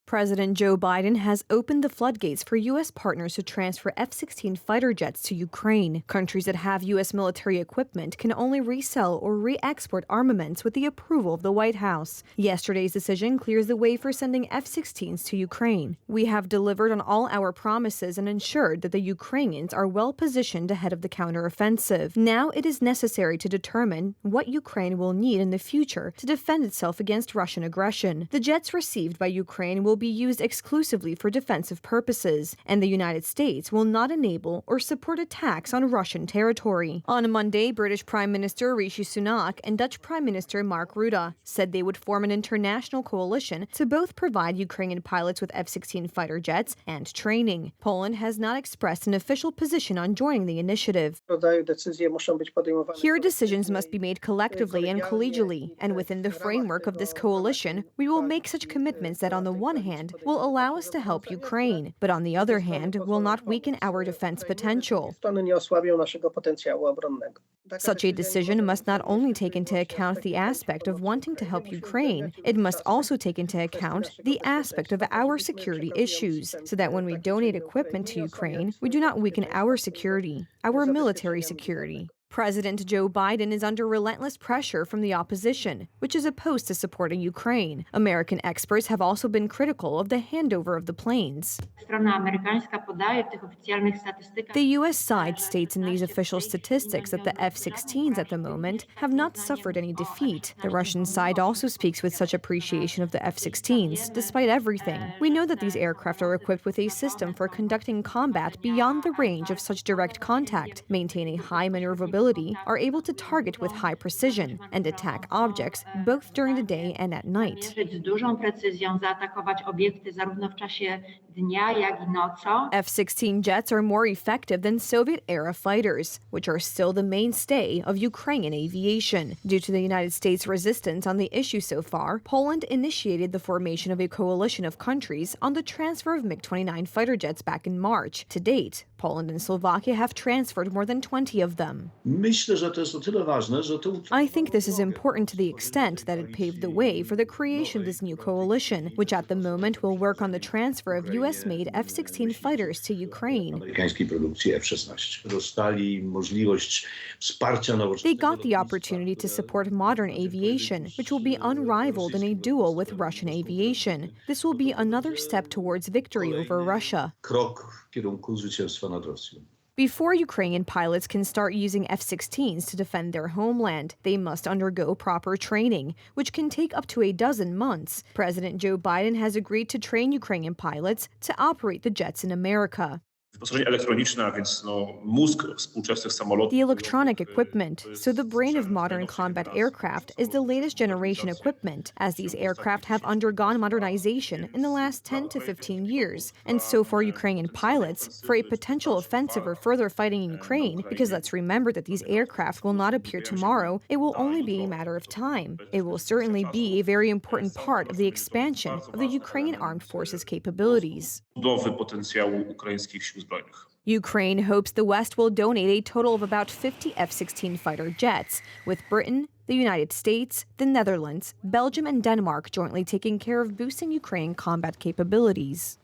President Joe Biden has opened the floodgates for U.S. partners to transfer F-16 fighter jets to Ukraine. Countries that have U.S. military equipment can only resell or re-export armaments with the approval of the White House. Yesterday's decision clears the way for sending F-16s to Ukraine. We have delivered on all our promises and ensured that the Ukrainians are well positioned ahead of the counteroffensive. Now it is necessary to determine what Ukraine will need in the future to defend itself against Russian aggression. The jets received by Ukraine will be used exclusively for defensive purposes, and the United States will not enable or support attacks on Russian territory. On Monday, British Prime Minister Rishi Sunak and Dutch Prime Minister Mark Rutte said they would form an international coalition to both provide Ukrainian pilots with F-16 fighter jets and training. Poland has not expressed an official position on joining the initiative. Here, decisions must be made collectively and collegially, and within the framework of this coalition, we will make such commitments that on the one hand will allow us to help Ukraine, but on the other hand will not weaken our defense potential. Such a decision must not only take into account the aspect of wanting to help Ukraine, it must also take into account the aspect of our security issues, so that when we donate equipment to Ukraine, we do not weaken our security, our military security. President Joe Biden is under relentless pressure from the opposition, which is opposed to supporting Ukraine. American experts have also been critical of the handover of the planes. The U.S. side states in these official statistics that the F-16s at the moment have not suffered any defeat. The Russian side also speaks with such appreciation of the F-16s, despite everything. We know that these aircraft are equipped with a system for conducting combat beyond the range of such direct contact, maintain a high maneuverability, are able to target with high precision, and attack objects both during the day and at night. F-16 jets are more effective than Soviet-era fighters, which are still the mainstay of Ukrainian aviation. Due to the United States' resistance on the issue so far, Poland initiated the formation of a coalition of countries on the transfer of MiG-29 fighter jets back in March. To date, Poland and Slovakia have transferred more than 20 of them. I think this is important to the extent that it paved the way for the creation of this new coalition, which at the moment will work on the transfer of U.S.-made F-16 fighters to Ukraine. They got the opportunity to support modern aviation, which will be unrivaled in a duel with Russian aviation. This will be another step towards victory over Russia. Before Ukrainian pilots can start using F-16s to defend their homeland, they must undergo proper training, which can take up to 12 months. President Joe Biden has agreed to train Ukrainian pilots to operate the jets in America. The electronic equipment, so the brain of modern combat aircraft, is the latest generation equipment, as these aircraft have undergone modernization in the last 10 to 15 years. And so for Ukrainian pilots, for a potential offensive or further fighting in Ukraine, because let's remember that these aircraft will not appear tomorrow, it will only be a matter of time. It will certainly be a very important part of the expansion of the Ukrainian armed forces capabilities. Ukraine hopes the West will donate a total of about 50 F-16 fighter jets, with Britain, the United States, the Netherlands, Belgium, and Denmark jointly taking care of boosting Ukrainian combat capabilities.